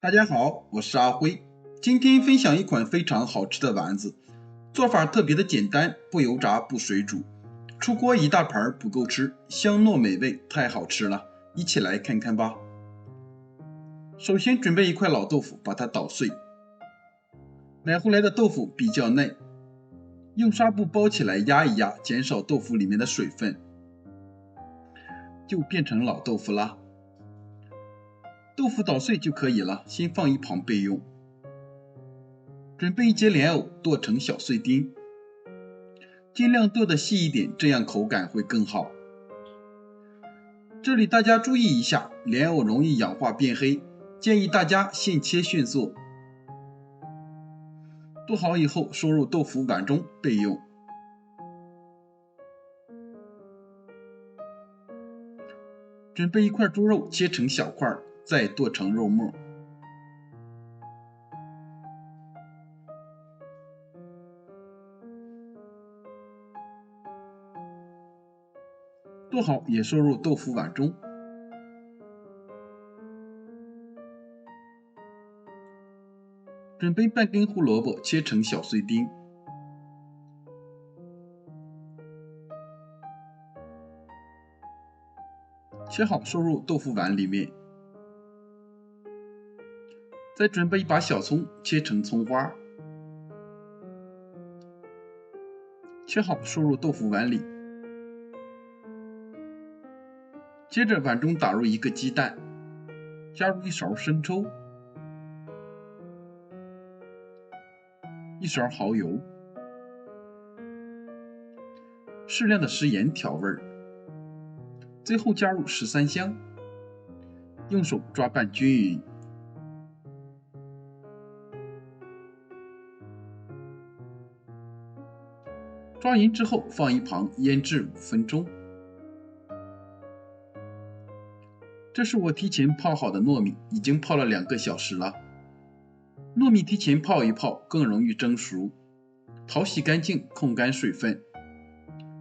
大家好，我是阿辉，今天分享一款非常好吃的丸子，做法特别的简单，不油炸不水煮，出锅一大盘不够吃，香糯美味，太好吃了，一起来看看吧。首先准备一块老豆腐，把它捣碎。买回来的豆腐比较嫩，用纱布包起来压一压，减少豆腐里面的水分，就变成老豆腐啦。豆腐捣碎就可以了，先放一旁备用。准备一节莲藕，剁成小碎丁，尽量剁得细一点，这样口感会更好。这里大家注意一下，莲藕容易氧化变黑，建议大家现切现做。剁好以后，收入豆腐碗中备用。准备一块猪肉，切成小块，再剁成肉末。剁好也收入豆腐碗中。准备半根胡萝卜，切成小碎丁。切好收入豆腐碗里面。再准备一把小葱，切成葱花，切好收入豆腐碗里。接着碗中打入一个鸡蛋，加入一勺生抽，一勺蚝油，适量的食盐调味儿，最后加入13香，用手抓拌均匀。抓匀之后放一旁腌制5分钟。这是我提前泡好的糯米，已经泡了2个小时了。糯米提前泡一泡更容易蒸熟，淘洗干净，控干水分，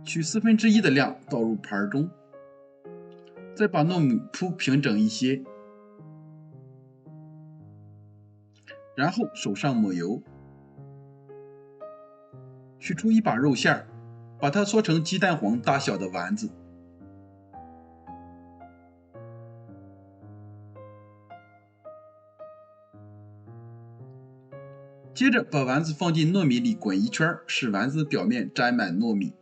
取1/4的量倒入盘中，再把糯米铺平整一些，然后手上抹油，取出一把肉馅，把它搓成鸡蛋黄大小的丸子。接着把丸子放进糯米里滚一圈，使丸子表面沾满糯米。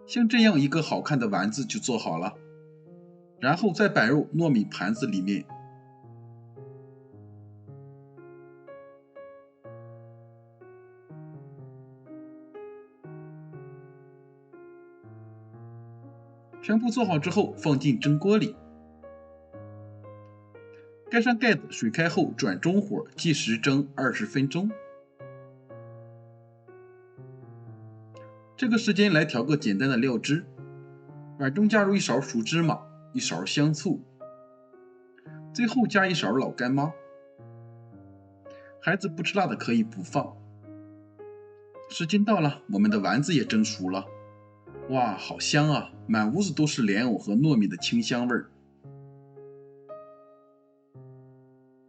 像这样一个好看的丸子就做好了，然后再摆入糯米盘子里面。全部做好之后放进蒸锅里。盖上盖子，水开后转中火，计时蒸20分钟。这个时间来调个简单的料汁，碗中加入一勺熟芝麻，一勺香醋，最后加一勺老干妈。孩子不吃辣的可以不放。时间到了，我们的丸子也蒸熟了。哇，好香啊！满屋子都是莲藕和糯米的清香味儿。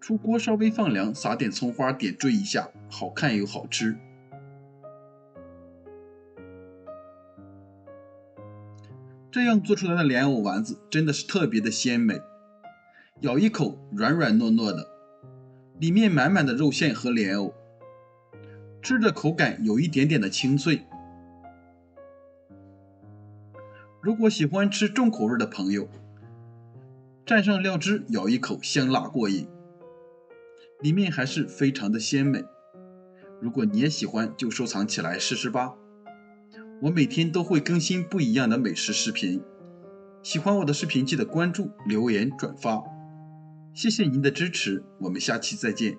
出锅稍微放凉，撒点葱花点缀一下，好看又好吃。这样做出来的莲藕丸子真的是特别的鲜美，咬一口软软糯糯的，里面满满的肉馅和莲藕，吃着口感有一点点的清脆。如果喜欢吃重口味的朋友，蘸上料汁咬一口香辣过瘾，里面还是非常的鲜美。如果你也喜欢，就收藏起来试试吧。我每天都会更新不一样的美食视频，喜欢我的视频记得关注、留言、转发，谢谢您的支持，我们下期再见。